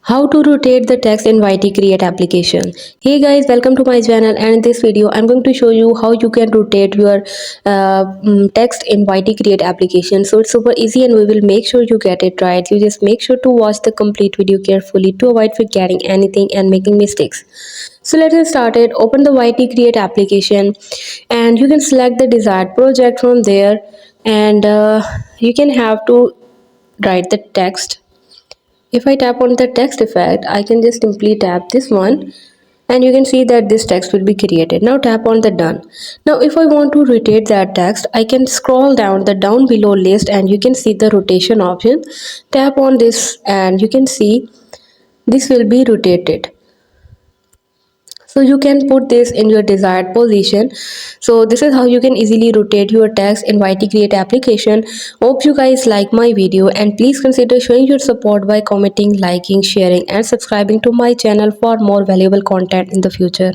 How to rotate the text in YT Create application. Hey guys, welcome to my channel, and in this video I'm going to show you how you can rotate your text in YT Create application. So it's super easy and we will make sure you get it right. You just make sure to watch the complete video carefully to avoid forgetting anything and making mistakes. So let's get started. Open the YT Create application and you can select the desired project from there, and you can have to write the text. If I tap on the text effect, I can just simply tap this one and you can see that this text will be created. Now tap on the done. Now if I want to rotate that text, I can scroll down the down below list and you can see the rotation option. Tap on this and you can see this will be rotated. So you can put this in your desired position. So this is how you can easily rotate your text in YT Create application. Hope you guys like my video, and please consider showing your support by commenting, liking, sharing and subscribing to my channel for more valuable content in the future.